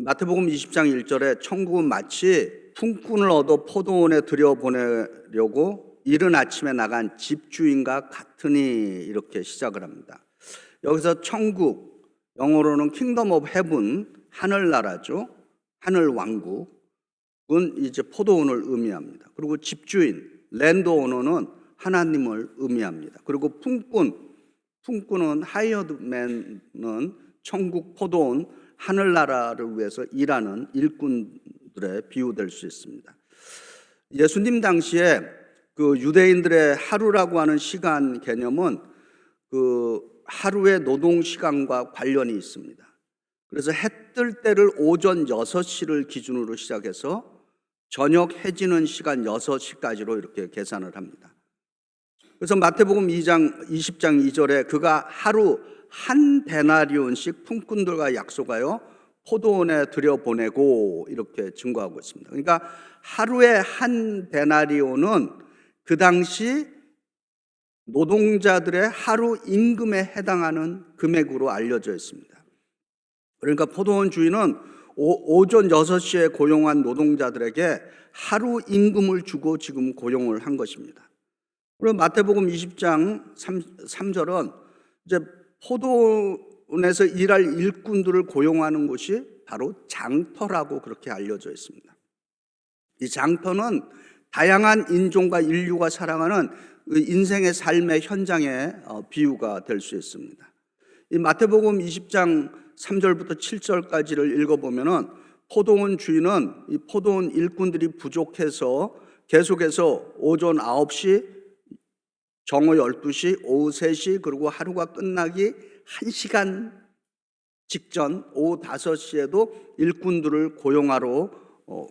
마태복음 20장 1절에 천국은 마치 품꾼을 얻어 포도원에 들여보내려고 이른 아침에 나간 집주인과 같으니 이렇게 시작을 합니다. 여기서 천국, 영어로는 킹덤 오브 헤븐, 하늘나라죠. 하늘 왕국은 이제 포도원을 의미합니다. 그리고 집주인, 랜드오너는 하나님을 의미합니다. 그리고 품꾼은 하이어드맨은 천국 포도원 하늘나라를 위해서 일하는 일꾼들의 비유될 수 있습니다. 예수님 당시에 그 유대인들의 하루라고 하는 시간 개념은 그 하루의 노동 시간과 관련이 있습니다. 그래서 해 뜰 때를 오전 6시를 기준으로 시작해서 저녁 해지는 시간 6시까지로 이렇게 계산을 합니다. 그래서 마태복음 20장 2절에 그가 하루 한 데나리온씩 품꾼들과 약속하여 포도원에 들여보내고 이렇게 증거하고 있습니다. 그러니까 하루에 한 데나리온은 그 당시 노동자들의 하루 임금에 해당하는 금액으로 알려져 있습니다. 그러니까 포도원 주인은 오전 6시에 고용한 노동자들에게 하루 임금을 주고 지금 고용을 한 것입니다. 그리고 마태복음 20장 3절은 이제 포도원에서 일할 일꾼들을 고용하는 곳이 바로 장터라고 그렇게 알려져 있습니다. 이 장터는 다양한 인종과 인류가 살아가는 인생의 삶의 현장의 비유가 될 수 있습니다. 이 마태복음 20장 3절부터 7절까지를 읽어보면은 포도원 주인은 이 포도원 일꾼들이 부족해서 계속해서 오전 9시, 정오 12시, 오후 3시, 그리고 하루가 끝나기 1시간 직전 오후 5시에도 일꾼들을 고용하러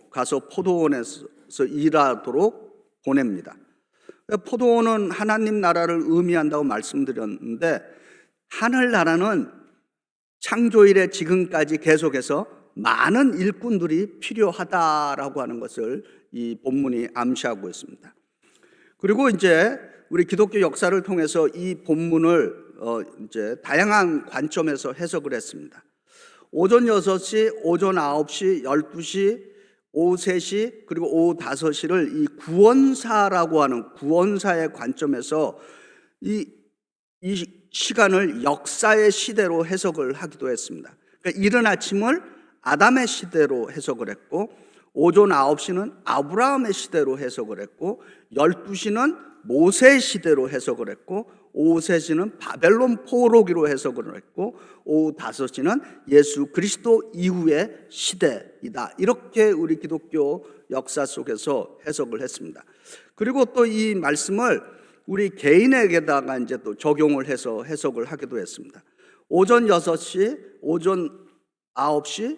가서 포도원에서 일하도록 보냅니다. 포도원은 하나님 나라를 의미한다고 말씀드렸는데 하늘나라는 창조일에 지금까지 계속해서 많은 일꾼들이 필요하다라고 하는 것을 이 본문이 암시하고 있습니다. 그리고 이제 우리 기독교 역사를 통해서 이 본문을 이제 다양한 관점에서 해석을 했습니다. 오전 6시, 오전 9시, 12시, 오후 3시, 그리고 오후 5시를 이 구원사라고 하는 구원사의 관점에서 이 시간을 역사의 시대로 해석을 하기도 했습니다. 그러니까 이른 아침을 아담의 시대로 해석을 했고, 오전 9시는 아브라함의 시대로 해석을 했고, 12시는 모세의 시대로 해석을 했고, 오후 3시는 바벨론 포로기로 해석을 했고, 오후 5시는 예수 그리스도 이후의 시대이다. 이렇게 우리 기독교 역사 속에서 해석을 했습니다. 그리고 또 이 말씀을 우리 개인에게다가 이제 또 적용을 해서 해석을 하기도 했습니다. 오전 6시, 오전 9시,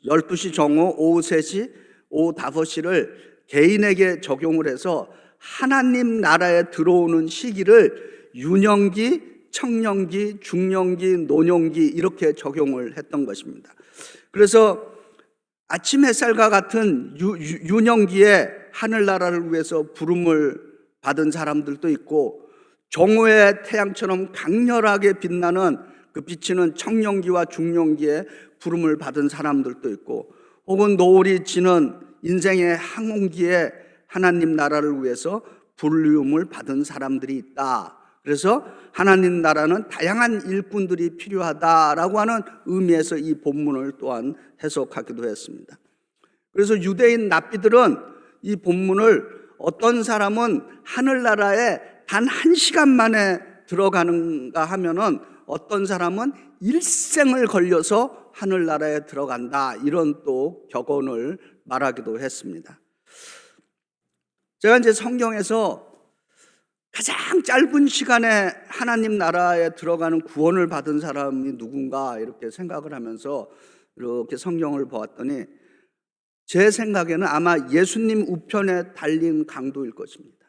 12시 정오, 오후 3시, 오후 5시를 개인에게 적용을 해서 하나님 나라에 들어오는 시기를 유년기, 청년기, 중년기, 노년기 이렇게 적용을 했던 것입니다. 그래서 아침 햇살과 같은 유년기에 하늘나라를 위해서 부름을 받은 사람들도 있고, 정오의 태양처럼 강렬하게 빛나는 그 비치는 청년기와 중년기에 부름을 받은 사람들도 있고, 혹은 노을이 지는 인생의 항온기에 하나님 나라를 위해서 부름을 받은 사람들이 있다. 그래서 하나님 나라는 다양한 일꾼들이 필요하다라고 하는 의미에서 이 본문을 또한 해석하기도 했습니다. 그래서 유대인 랍비들은 이 본문을 어떤 사람은 하늘나라에 단 1시간 만에 들어가는가 하면은 어떤 사람은 일생을 걸려서 하늘나라에 들어간다, 이런 또 격언을 말하기도 했습니다. 제가 이제 성경에서 가장 짧은 시간에 하나님 나라에 들어가는 구원을 받은 사람이 누군가 이렇게 생각을 하면서 이렇게 성경을 보았더니 제 생각에는 아마 예수님 우편에 달린 강도일 것입니다.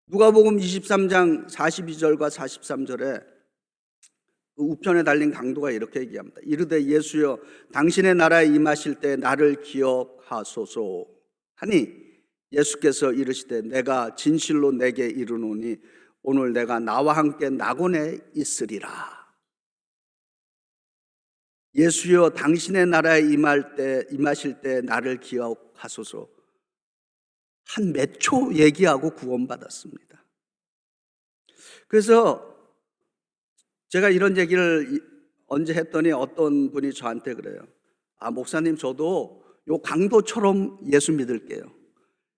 누가복음 23장 42절과 43절에 우편에 달린 강도가 이렇게 얘기합니다. 이르되 예수여 당신의 나라에 임하실 때 나를 기억하소서 하니 예수께서 이르시되 내가 진실로 내게 이르노니 오늘 내가 나와 함께 낙원에 있으리라. 예수여 당신의 나라에 임하실 때 나를 기억하소서. 한 몇 초 얘기하고 구원받았습니다. 그래서 제가 이런 얘기를 언제 했더니 어떤 분이 저한테 그래요. 목사님, 저도 요 강도처럼 예수 믿을게요.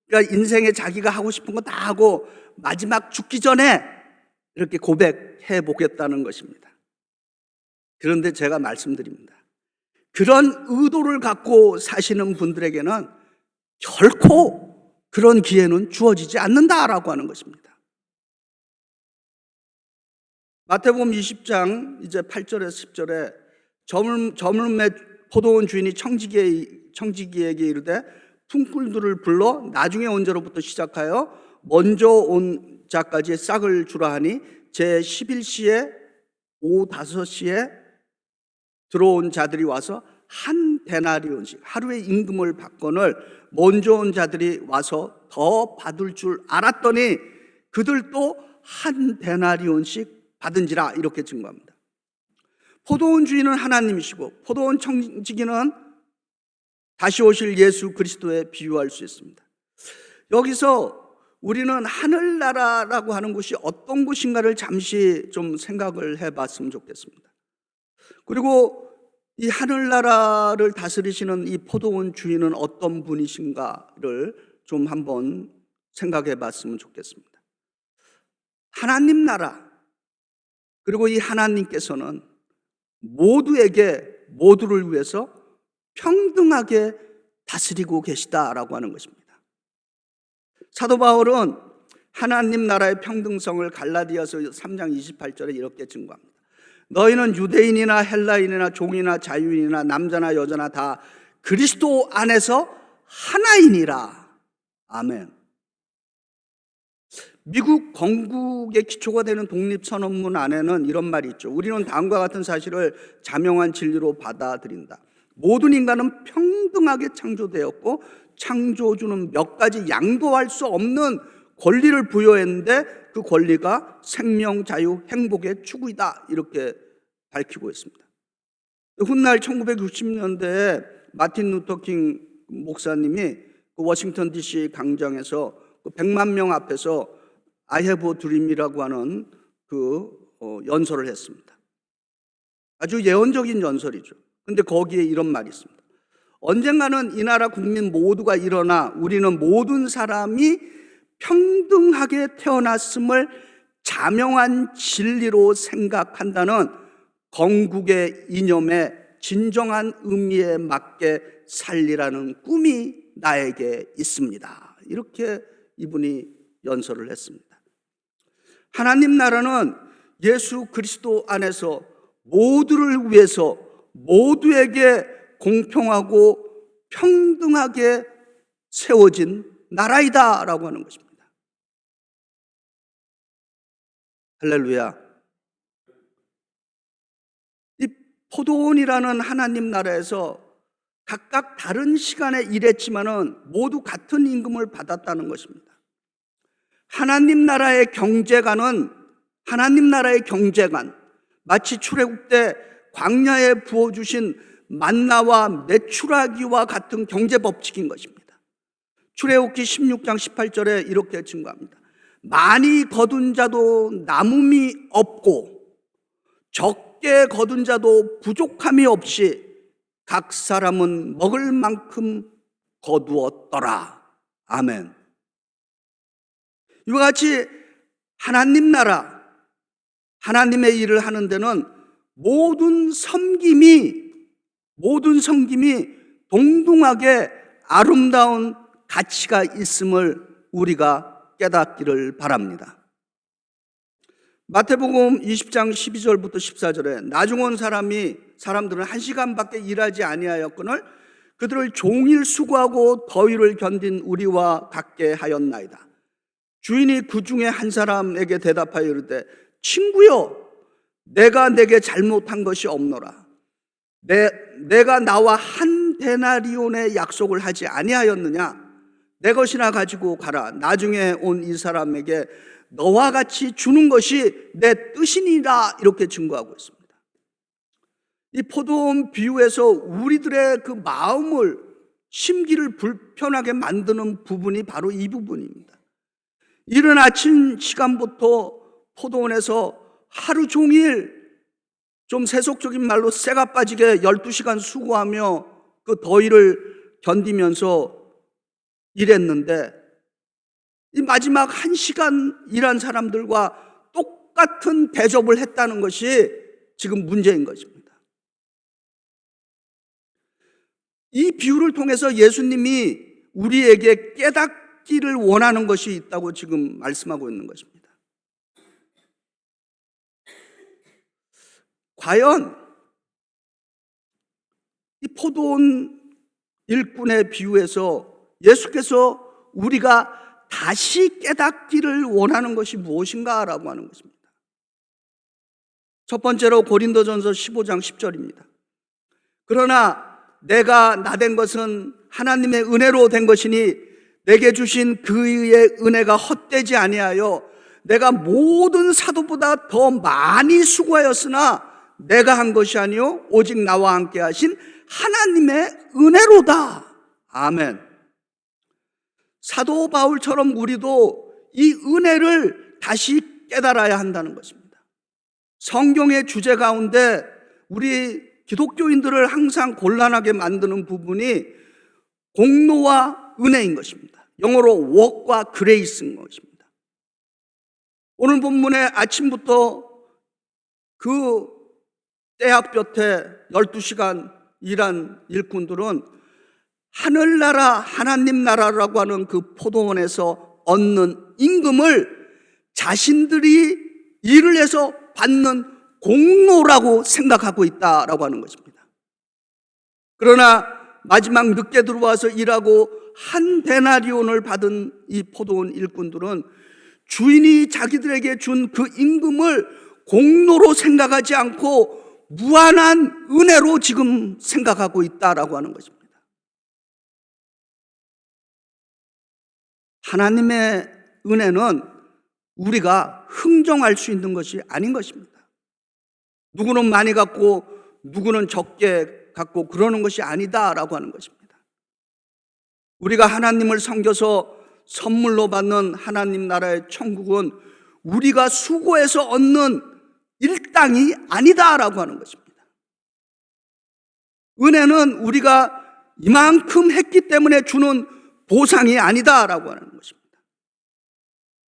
그러니까 인생에 자기가 하고 싶은 거 다 하고 마지막 죽기 전에 이렇게 고백해 보겠다는 것입니다. 그런데 제가 말씀드립니다. 그런 의도를 갖고 사시는 분들에게는 결코 그런 기회는 주어지지 않는다라고 하는 것입니다. 마태복음 20장 이제 8절에서 10절에 저물매 포도원 주인이 청지기에게 이르되 품꾼들을 불러 나중에 온 자로부터 시작하여 먼저 온 자까지 싹을 주라 하니 제 11시에 오후 5시에 들어온 자들이 와서 한 데나리온씩 하루의 임금을 받거늘 먼저 온 자들이 와서 더 받을 줄 알았더니 그들도 한 데나리온씩 받은지라 이렇게 증거합니다. 포도원 주인은 하나님이시고 포도원 청지기는 다시 오실 예수 그리스도에 비유할 수 있습니다. 여기서 우리는 하늘나라라고 하는 곳이 어떤 곳인가를 잠시 좀 생각을 해봤으면 좋겠습니다. 그리고 이 하늘나라를 다스리시는 이 포도원 주인은 어떤 분이신가를 좀 한번 생각해 봤으면 좋겠습니다. 하나님 나라, 그리고 이 하나님께서는 모두를 위해서 평등하게 다스리고 계시다라고 하는 것입니다. 사도 바울은 하나님 나라의 평등성을 갈라디아서 3장 28절에 이렇게 증거합니다. 너희는 유대인이나 헬라인이나 종이나 자유인이나 남자나 여자나 다 그리스도 안에서 하나이니라. 아멘. 미국 건국의 기초가 되는 독립선언문 안에는 이런 말이 있죠. 우리는 다음과 같은 사실을 자명한 진리로 받아들인다. 모든 인간은 평등하게 창조되었고 창조주는 몇 가지 양도할 수 없는 권리를 부여했는데 그 권리가 생명, 자유, 행복의 추구이다 이렇게 밝히고 있습니다. 훗날 1960년대에 마틴 루터 킹 목사님이 그 워싱턴 DC 광장에서 100만 명 앞에서 I have a dream이라고 하는 그 연설을 했습니다. 아주 예언적인 연설이죠. 근데 거기에 이런 말이 있습니다. 언젠가는 이 나라 국민 모두가 일어나 우리는 모든 사람이 평등하게 태어났음을 자명한 진리로 생각한다는 건국의 이념에 진정한 의미에 맞게 살리라는 꿈이 나에게 있습니다. 이렇게 이분이 연설을 했습니다. 하나님 나라는 예수 그리스도 안에서 모두를 위해서 모두에게 공평하고 평등하게 세워진 나라이다 라고 하는 것입니다. 할렐루야. 이 포도원이라는 하나님 나라에서 각각 다른 시간에 일했지만은 모두 같은 임금을 받았다는 것입니다. 하나님 나라의 경제관은 마치 출애굽 때 광야에 부어주신 만나와 메추라기와 같은 경제 법칙인 것입니다. 출애굽기 16장 18절에 이렇게 증거합니다. 많이 거둔 자도 남음이 없고 적게 거둔 자도 부족함이 없이 각 사람은 먹을 만큼 거두었더라. 아멘. 이와 같이 하나님 나라, 하나님의 일을 하는 데는 모든 섬김이 동등하게 아름다운 가치가 있음을 우리가 깨닫기를 바랍니다. 마태복음 20장 12절부터 14절에 나중 온 사람들은 1시간밖에 일하지 아니하였거늘 그들을 종일 수고하고 더위를 견딘 우리와 같게 하였나이다. 주인이 그 중에 한 사람에게 대답하여 이르되 친구여 내가 내게 잘못한 것이 없노라. 내가 나와 한 데나리온의 약속을 하지 아니하였느냐? 내 것이나 가지고 가라. 나중에 온 이 사람에게 너와 같이 주는 것이 내 뜻이니라. 이렇게 증거하고 있습니다. 이 포도원 비유에서 우리들의 그 마음을, 심기를 불편하게 만드는 부분이 바로 이 부분입니다. 이른 아침 시간부터 포도원에서 하루 종일, 좀 세속적인 말로 쇠가 빠지게 12시간 수고하며 그 더위를 견디면서 일했는데, 이 마지막 1시간 일한 사람들과 똑같은 대접을 했다는 것이 지금 문제인 것입니다. 이 비유를 통해서 예수님이 우리에게 깨닫기를 원하는 것이 있다고 지금 말씀하고 있는 것입니다. 과연 이 포도원 일꾼의 비유에서 예수께서 우리가 다시 깨닫기를 원하는 것이 무엇인가라고 하는 것입니다. 첫 번째로 고린도전서 15장 10절입니다. 그러나 내가 나된 것은 하나님의 은혜로 된 것이니 내게 주신 그의 은혜가 헛되지 아니하여 내가 모든 사도보다 더 많이 수고하였으나 내가 한 것이 아니요 오직 나와 함께 하신 하나님의 은혜로다. 아멘. 사도 바울처럼 우리도 이 은혜를 다시 깨달아야 한다는 것입니다. 성경의 주제 가운데 우리 기독교인들을 항상 곤란하게 만드는 부분이 공로와 은혜인 것입니다. 영어로 work과 grace인 것입니다. 오늘 본문에 아침부터 그 떼학볕에 12시간 일한 일꾼들은 하늘나라, 하나님 나라라고 하는 그 포도원에서 얻는 임금을 자신들이 일을 해서 받는 공로라고 생각하고 있다라고 하는 것입니다. 그러나 마지막 늦게 들어와서 일하고 한 데나리온을 받은 이 포도원 일꾼들은 주인이 자기들에게 준 그 임금을 공로로 생각하지 않고 무한한 은혜로 지금 생각하고 있다라고 하는 것입니다. 하나님의 은혜는 우리가 흥정할 수 있는 것이 아닌 것입니다. 누구는 많이 갖고 누구는 적게 갖고 그러는 것이 아니다라고 하는 것입니다. 우리가 하나님을 섬겨서 선물로 받는 하나님 나라의 천국은 우리가 수고해서 얻는 일당이 아니다라고 하는 것입니다. 은혜는 우리가 이만큼 했기 때문에 주는 보상이 아니다라고 하는 것입니다.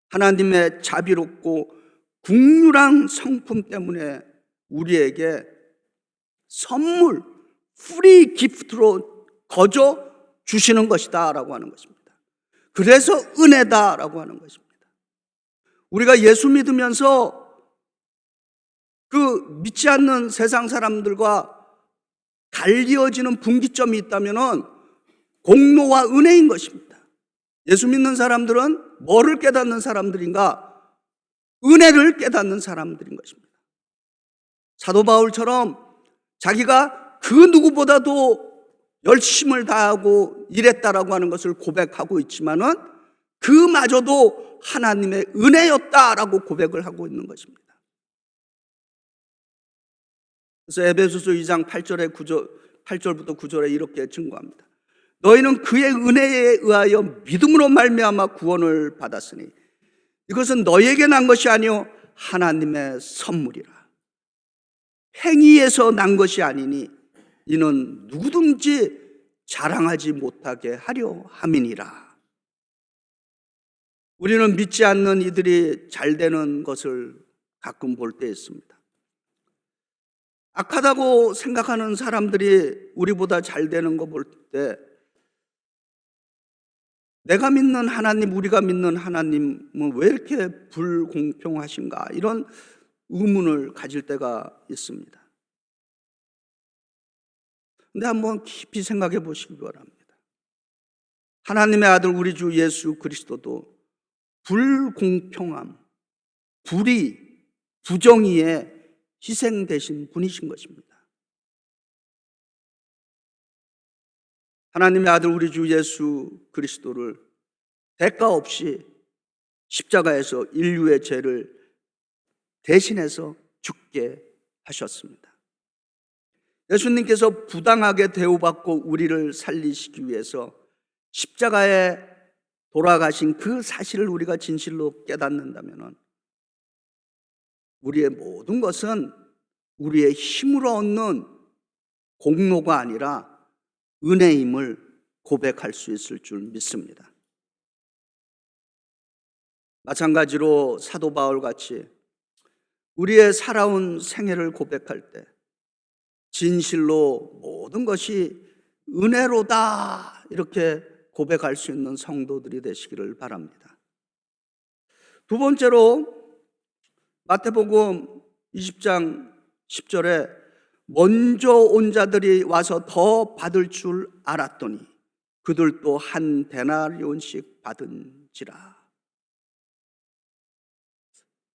하나님의 자비롭고 긍휼한 성품 때문에 우리에게 선물, 프리 기프트로 거저 주시는 것이다 라고 하는 것입니다. 그래서 은혜다라고 하는 것입니다. 우리가 예수 믿으면서 그 믿지 않는 세상 사람들과 갈리어지는 분기점이 있다면 공로와 은혜인 것입니다. 예수 믿는 사람들은 뭐를 깨닫는 사람들인가? 은혜를 깨닫는 사람들인 것입니다. 사도 바울처럼 자기가 그 누구보다도 열심을 다하고 일했다라고 하는 것을 고백하고 있지만은 그마저도 하나님의 은혜였다라고 고백을 하고 있는 것입니다. 그래서 에베소서 2장 8절부터 9절에 이렇게 증거합니다. 너희는 그의 은혜에 의하여 믿음으로 말미암아 구원을 받았으니 이것은 너희에게 난 것이 아니요 하나님의 선물이라. 행위에서 난 것이 아니니 이는 누구든지 자랑하지 못하게 하려 함이니라. 우리는 믿지 않는 이들이 잘 되는 것을 가끔 볼 때 있습니다. 악하다고 생각하는 사람들이 우리보다 잘 되는 거 볼 때 내가 믿는 하나님, 우리가 믿는 하나님은 왜 이렇게 불공평하신가? 이런 의문을 가질 때가 있습니다. 근데 한번 깊이 생각해 보시기 바랍니다. 하나님의 아들 우리 주 예수 그리스도도 불공평함, 불의, 부정의에 희생되신 분이신 것입니다. 하나님의 아들 우리 주 예수 그리스도를 대가 없이 십자가에서 인류의 죄를 대신해서 죽게 하셨습니다. 예수님께서 부당하게 대우받고 우리를 살리시기 위해서 십자가에 돌아가신 그 사실을 우리가 진실로 깨닫는다면 우리의 모든 것은 우리의 힘으로 얻는 공로가 아니라 은혜임을 고백할 수 있을 줄 믿습니다. 마찬가지로 사도 바울 같이 우리의 살아온 생애를 고백할 때 진실로 모든 것이 은혜로다 이렇게 고백할 수 있는 성도들이 되시기를 바랍니다. 두 번째로 마태복음 20장 10절에 먼저 온 자들이 와서 더 받을 줄 알았더니 그들도 한 데나리온씩 받은지라.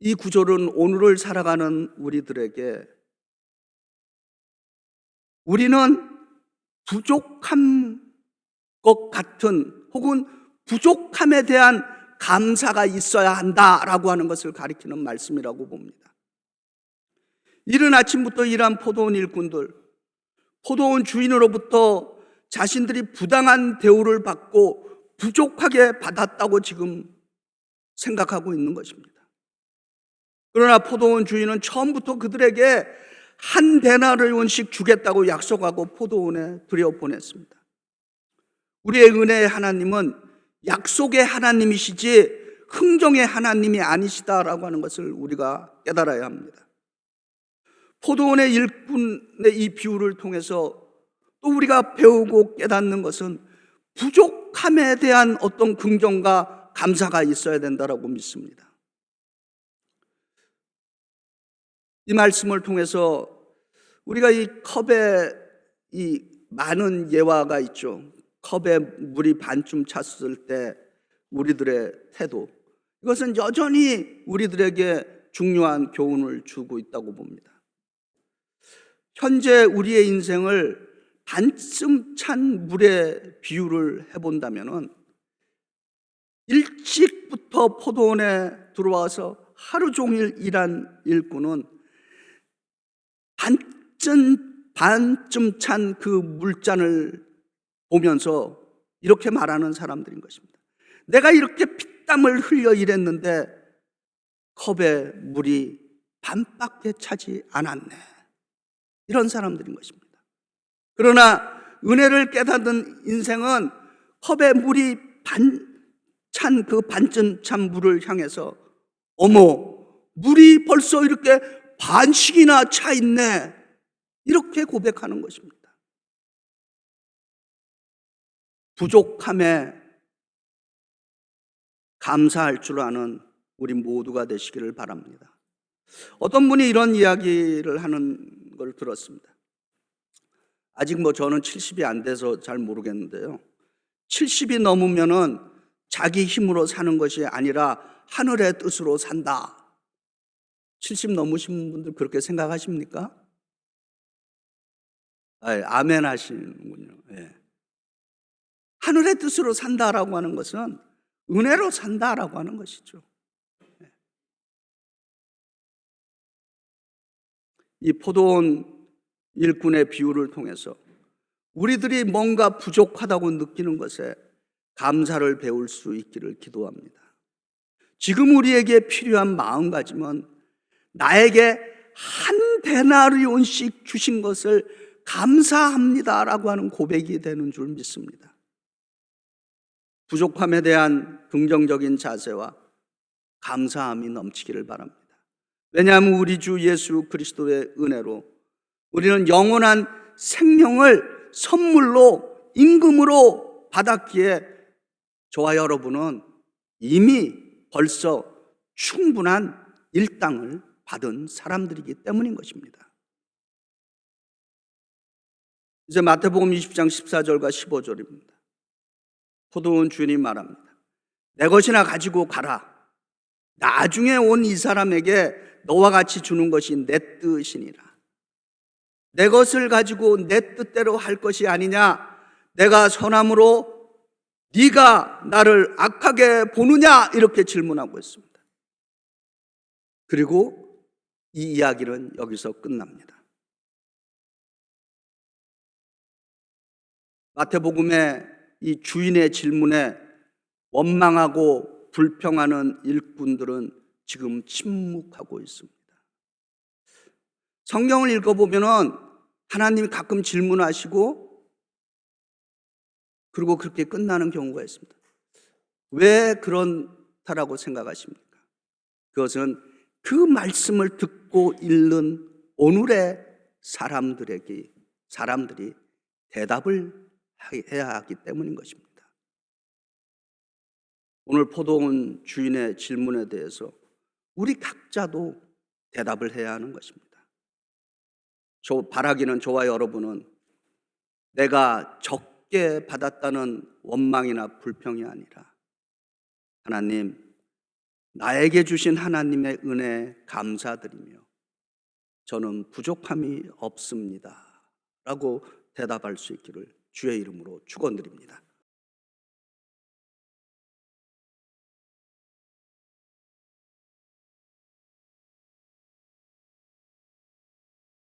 이 구절은 오늘을 살아가는 우리들에게 우리는 부족한 것 같은 혹은 부족함에 대한 감사가 있어야 한다라고 하는 것을 가리키는 말씀이라고 봅니다. 이른 아침부터 일한 포도원 일꾼들, 포도원 주인으로부터 자신들이 부당한 대우를 받고 부족하게 받았다고 지금 생각하고 있는 것입니다. 그러나 포도원 주인은 처음부터 그들에게 한 데나리온씩 주겠다고 약속하고 포도원에 들여보냈습니다. 우리의 은혜의 하나님은 약속의 하나님이시지 흥정의 하나님이 아니시다라고 하는 것을 우리가 깨달아야 합니다. 포도원의 일꾼의 이 비유를 통해서 또 우리가 배우고 깨닫는 것은 부족함에 대한 어떤 긍정과 감사가 있어야 된다라고 믿습니다. 이 말씀을 통해서 우리가 이 컵에 이 많은 예화가 있죠. 컵에 물이 반쯤 찼을 때 우리들의 태도, 이것은 여전히 우리들에게 중요한 교훈을 주고 있다고 봅니다. 현재 우리의 인생을 반쯤 찬 물에 비유를 해본다면 일찍부터 포도원에 들어와서 하루 종일 일한 일꾼은 반쯤 찬 그 물잔을 보면서 이렇게 말하는 사람들인 것입니다. 내가 이렇게 피땀을 흘려 일했는데 컵에 물이 반밖에 차지 않았네. 이런 사람들인 것입니다. 그러나 은혜를 깨닫는 인생은 컵에 물이 찬 그 반쯤 찬 물을 향해서 어머, 물이 벌써 이렇게 반씩이나 차 있네. 이렇게 고백하는 것입니다. 부족함에 감사할 줄 아는 우리 모두가 되시기를 바랍니다. 어떤 분이 이런 이야기를 하는 걸 들었습니다. 아직 저는 70이 안 돼서 잘 모르겠는데요. 70이 넘으면은 자기 힘으로 사는 것이 아니라 하늘의 뜻으로 산다. 70 넘으신 분들 그렇게 생각하십니까? 아멘 하시는군요. 예. 하늘의 뜻으로 산다라고 하는 것은 은혜로 산다라고 하는 것이죠. 이 포도원 일꾼의 비유를 통해서 우리들이 뭔가 부족하다고 느끼는 것에 감사를 배울 수 있기를 기도합니다. 지금 우리에게 필요한 마음가짐은 나에게 한 데나리온씩 주신 것을 감사합니다라고 하는 고백이 되는 줄 믿습니다. 부족함에 대한 긍정적인 자세와 감사함이 넘치기를 바랍니다. 왜냐하면 우리 주 예수 그리스도의 은혜로 우리는 영원한 생명을 선물로 임금으로 받았기에 저와 여러분은 이미 벌써 충분한 일당을 받은 사람들이기 때문인 것입니다. 이제 마태복음 20장 14절과 15절입니다. 포도원 주인이 말합니다. 내 것이나 가지고 가라. 나중에 온 이 사람에게 너와 같이 주는 것이 내 뜻이니라. 내 것을 가지고 내 뜻대로 할 것이 아니냐? 내가 선함으로 네가 나를 악하게 보느냐? 이렇게 질문하고 있습니다. 그리고 이 이야기는 여기서 끝납니다. 마태복음의 이 주인의 질문에 원망하고 불평하는 일꾼들은 지금 침묵하고 있습니다. 성경을 읽어보면은 하나님이 가끔 질문하시고 그리고 그렇게 끝나는 경우가 있습니다. 왜 그렇다라고 생각하십니까? 그것은 그 말씀을 듣고 읽는 오늘의 사람들이 대답을 해야 하기 때문인 것입니다. 오늘 포도원 주인의 질문에 대해서 우리 각자도 대답을 해야 하는 것입니다. 바라기는 저와 여러분은 내가 적게 받았다는 원망이나 불평이 아니라 하나님, 나에게 주신 하나님의 은혜에 감사드리며 저는 부족함이 없습니다 라고 대답할 수 있기를 주의 이름으로 축원드립니다.